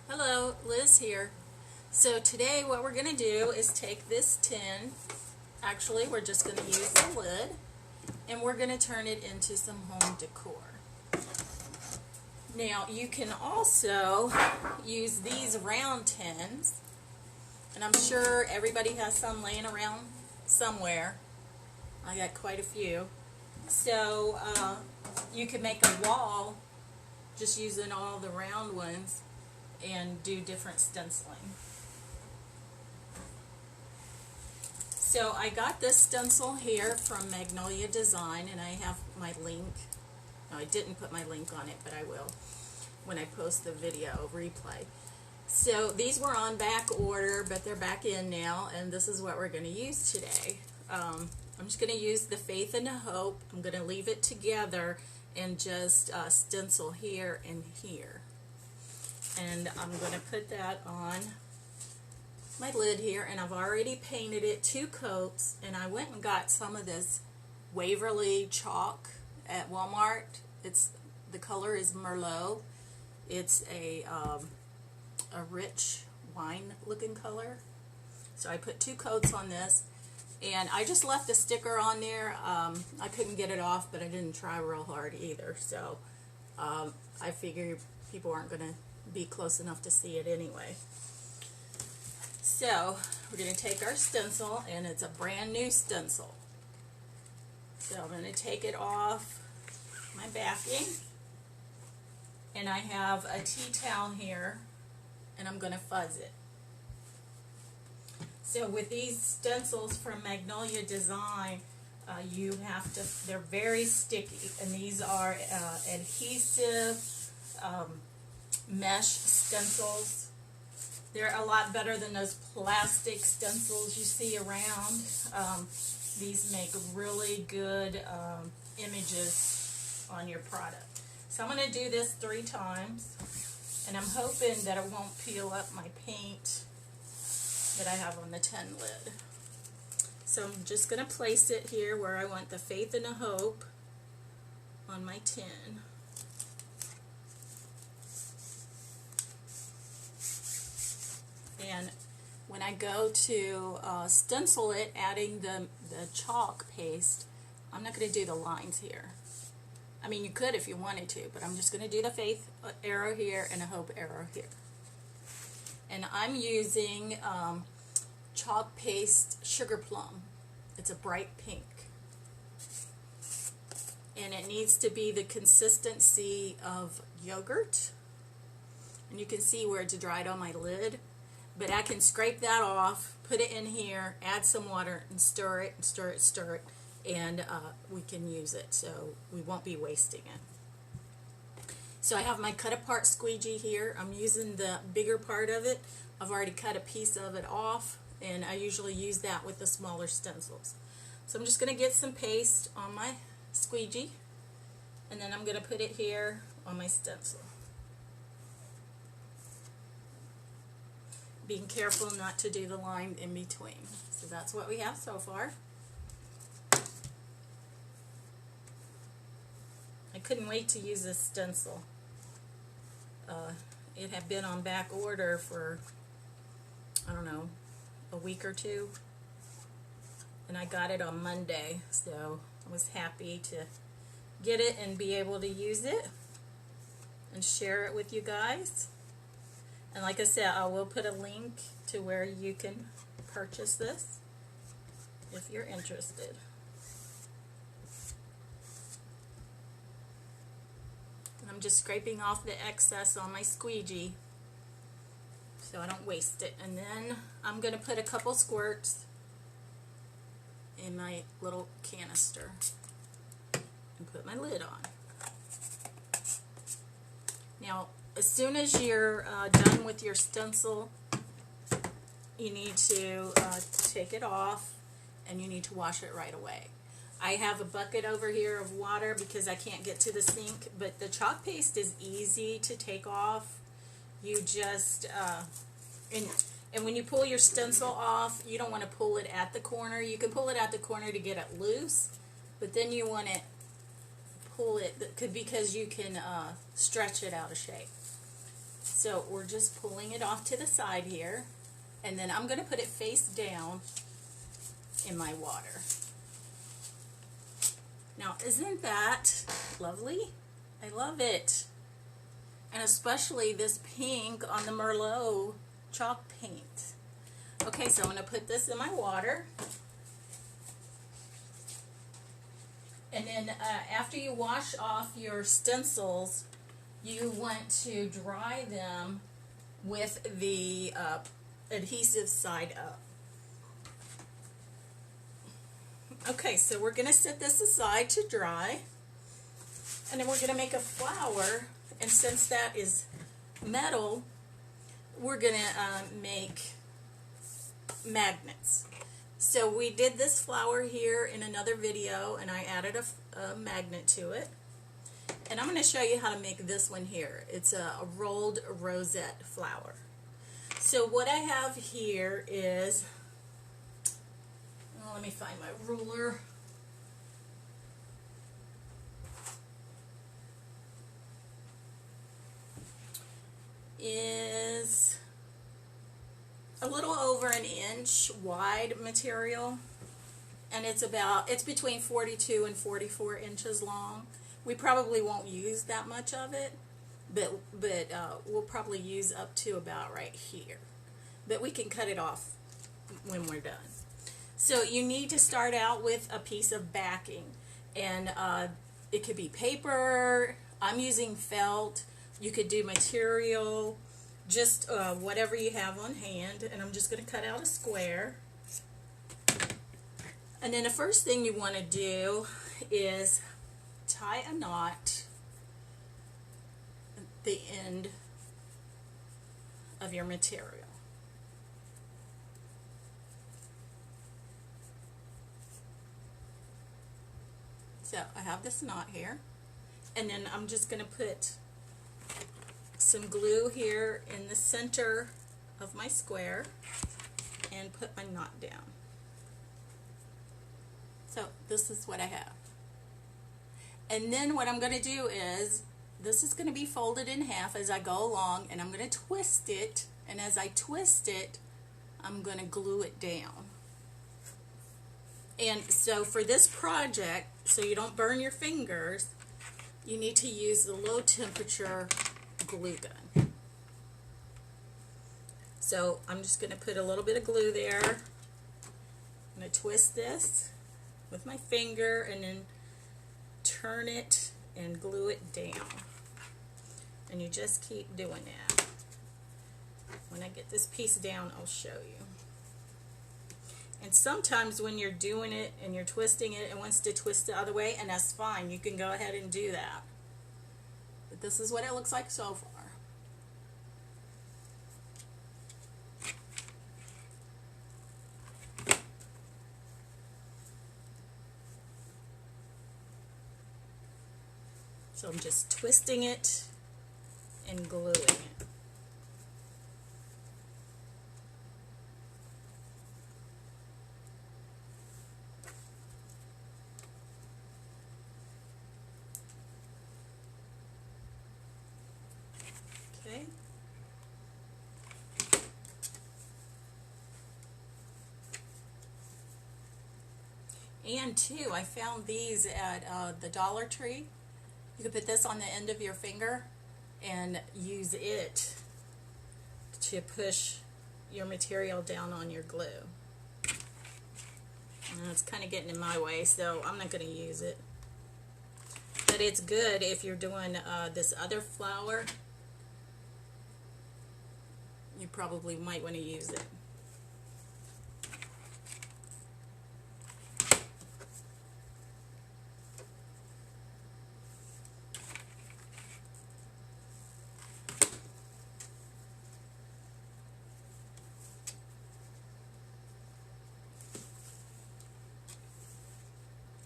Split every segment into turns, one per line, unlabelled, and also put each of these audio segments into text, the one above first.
Hello, Liz here. So today what we're going to do is take this tin, actually we're just going to use the lid, and we're going to turn it into some home decor. Now you can also use these round tins, and I'm sure everybody has some laying around somewhere. I got quite a few. So you can make a wall just using all the round ones and do different stenciling. So I got this stencil here from Magnolia Design, and I have my link. No, I didn't put my link on it, but I will when I post the video replay. So these were on back order, but they're back in now, and this is what we're going to use today. I'm just going to use the Faith and the Hope. I'm going to leave it together and just stencil here and here. And I'm going to put that on my lid here, and I've already painted it 2 coats, and I went and got some of this Waverly chalk at Walmart. The color is Merlot. It's a rich wine looking color. So I put 2 coats on this, and I just left a sticker on there. I couldn't get it off, but I didn't try real hard either, so I figure people aren't going to be close enough to see it anyway. So we're going to take our stencil, and it's a brand new stencil. So I'm going to take it off my backing, and I have a tea towel here, and I'm going to fuzz it. So with these stencils from Magnolia Design, you have to, they're very sticky, and these are adhesive mesh stencils. They're a lot better than those plastic stencils you see around. These make really good images on your product. So I'm going to do this 3 times, and I'm hoping that it won't peel up my paint that I have on the tin lid. So I'm just going to place it here where I want the Faith and the Hope on my tin. And when I go to stencil it, adding the chalk paste, I'm not going to do the lines here. I mean, you could if you wanted to, but I'm just going to do the Faith arrow here and a Hope arrow here. And I'm using chalk paste Sugar Plum. It's a bright pink. And it needs to be the consistency of yogurt. And you can see where it's dried on my lid. But I can scrape that off, put it in here, add some water, and stir it, and stir it, stir it, and we can use it, so we won't be wasting it. So I have my cut apart squeegee here. I'm using the bigger part of it. I've already cut a piece of it off, and I usually use that with the smaller stencils. So I'm just going to get some paste on my squeegee, and then I'm going to put it here on my stencil. Being careful not to do the line in between. So that's what we have so far. I couldn't wait to use this stencil. It had been on back order for, I don't know, a week or 2. And I got it on Monday, so I was happy to get it and be able to use it and share it with you guys. And like I said, I will put a link to where you can purchase this if you're interested. And I'm just scraping off the excess on my squeegee so I don't waste it. And then I'm going to put a couple squirts in my little canister and put my lid on. Now, as soon as you're done with your stencil, you need to take it off, and you need to wash it right away. I have a bucket over here of water because I can't get to the sink, but the chalk paste is easy to take off. You just, and when you pull your stencil off, you don't want to pull it at the corner. You can pull it at the corner to get it loose, but then you want to pull it because you can stretch it out of shape. So we're just pulling it off to the side here, and then I'm going to put it face down in my water. Now, isn't that lovely? I love it. And especially this pink on the Merlot chalk paint. Okay, so I'm going to put this in my water. And then after you wash off your stencils, you want to dry them with the adhesive side up. Okay, so we're going to set this aside to dry. And then we're going to make a flower. And since that is metal, we're going to make magnets. So we did this flower here in another video, and I added a magnet to it. And I'm going to show you how to make this one here. It's a rolled rosette flower. So what I have here is, let me find my ruler. Is a little over an inch wide material, and it's between 42 and 44 inches long. We probably won't use that much of it, but we'll probably use up to about right here. But we can cut it off when we're done. So you need to start out with a piece of backing, and it could be paper. I'm using felt. You could do material, just whatever you have on hand, and I'm just going to cut out a square. And then the first thing you want to do is tie a knot at the end of your material. So I have this knot here, and then I'm just going to put some glue here in the center of my square and put my knot down. So this is what I have. And then what I'm going to do is, this is going to be folded in half as I go along, and I'm going to twist it, and as I twist it, I'm going to glue it down. And so for this project, so you don't burn your fingers, you need to use the low temperature glue gun. So I'm just going to put a little bit of glue there. I'm going to twist this with my finger and then turn it and glue it down. And you just keep doing that. When I get this piece down, I'll show you. And sometimes when you're doing it and you're twisting it, it wants to twist the other way, and that's fine. You can go ahead and do that. But this is what it looks like so far. So I'm just twisting it and gluing it. Okay. And too, I found these at the Dollar Tree. You can put this on the end of your finger and use it to push your material down on your glue. And it's kind of getting in my way, so I'm not going to use it. But it's good if you're doing this other flower. You probably might want to use it.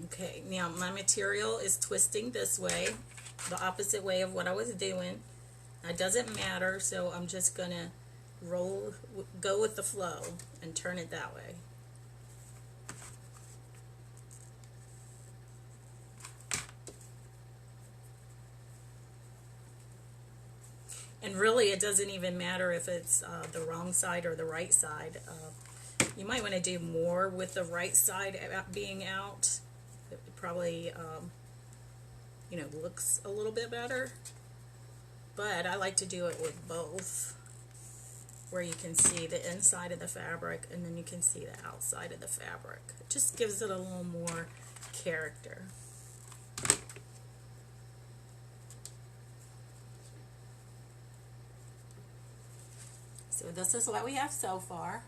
Okay, now my material is twisting this way, the opposite way of what I was doing. It doesn't matter, so I'm just going to go with the flow and turn it that way. And really, it doesn't even matter if it's the wrong side or the right side. You might want to do more with the right side being out. It probably, you know, looks a little bit better. But I like to do it with both, where you can see the inside of the fabric and then you can see the outside of the fabric. It just gives it a little more character. So this is what we have so far.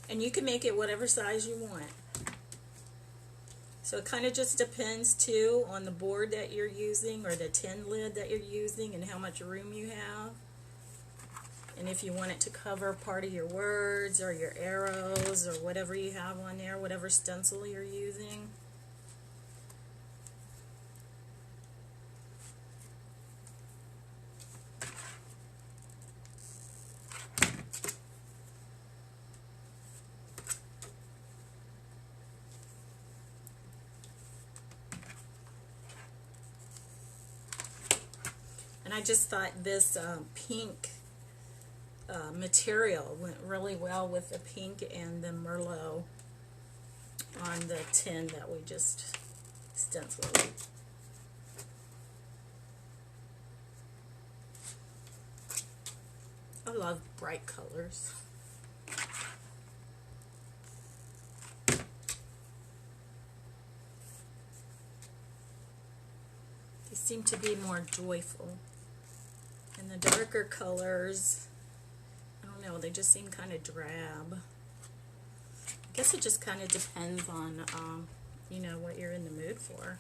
And you can make it whatever size you want. So it kind of just depends too on the board that you're using or the tin lid that you're using and how much room you have. And if you want it to cover part of your words or your arrows or whatever you have on there, whatever stencil you're using. And I just thought this pink material went really well with the pink and the Merlot on the tin that we just stenciled. I love bright colors. They seem to be more joyful. And the darker colors, I don't know, they just seem kind of drab. I guess it just kind of depends on, you know, what you're in the mood for.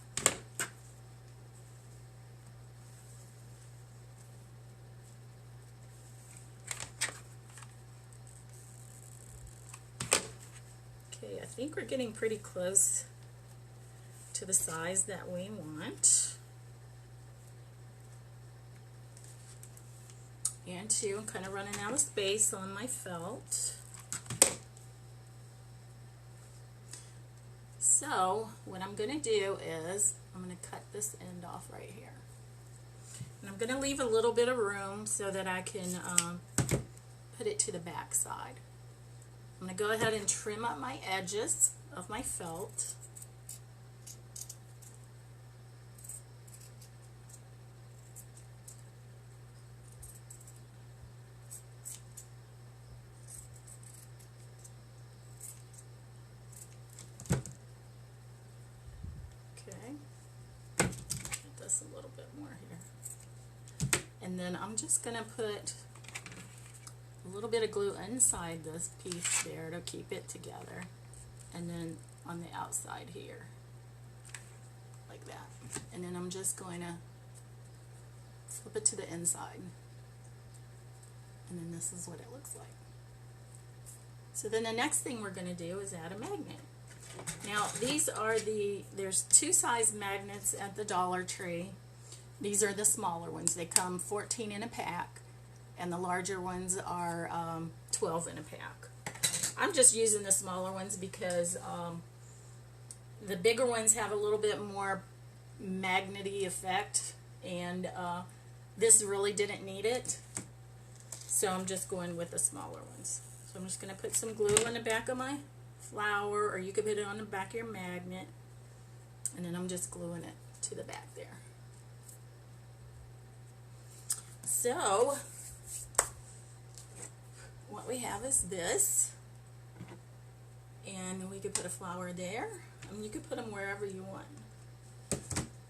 Okay, I think we're getting pretty close to the size that we want. And two, I'm kind of running out of space on my felt. So what I'm going to do is I'm going to cut this end off right here. And I'm going to leave a little bit of room so that I can put it to the back side. I'm going to go ahead and trim up my edges of my felt. A little bit more here, and then I'm just going to put a little bit of glue inside this piece there to keep it together, and then on the outside here like that, and then I'm just going to flip it to the inside, and then this is what it looks like. So then the next thing we're going to do is add a magnet. Now these are there's two size magnets at the Dollar Tree. These are the smaller ones. They come 14 in a pack, and the larger ones are 12 in a pack. I'm just using the smaller ones because the bigger ones have a little bit more magnety effect, and this really didn't need it. So I'm just going with the smaller ones. So I'm just going to put some glue in the back of my flower, or you could put it on the back of your magnet, and then I'm just gluing it to the back there. So what we have is this, and we could put a flower there. I mean, you could put them wherever you want.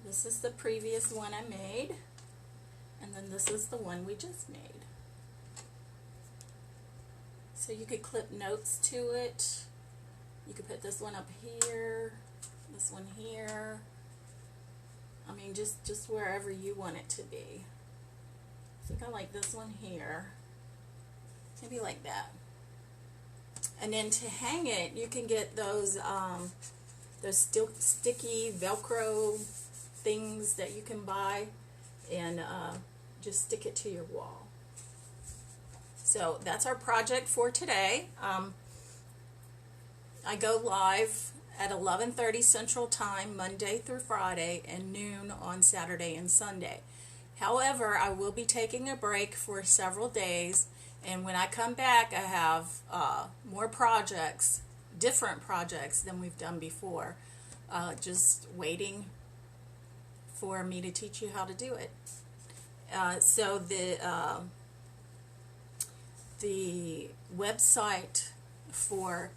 This is the previous one I made, and then this is the one we just made. So you could clip notes to it. You could put this one up here, this one here. I mean, just wherever you want it to be. I think I like this one here. Maybe like that. And then to hang it, you can get those sticky Velcro things that you can buy, and just stick it to your wall. So that's our project for today. I go live at 11:30 Central Time, Monday through Friday, and noon on Saturday and Sunday. However, I will be taking a break for several days, and when I come back, I have more projects, different projects than we've done before, just waiting for me to teach you how to do it. So the website for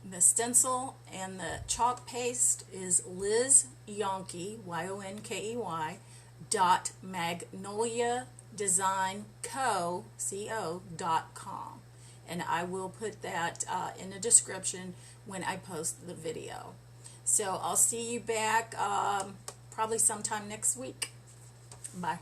the stencil and the chalk paste is Liz Yonkey, YONKEY, magnoliadesignco.com, and I will put that in the description when I post the video. So I'll see you back probably sometime next week. Bye.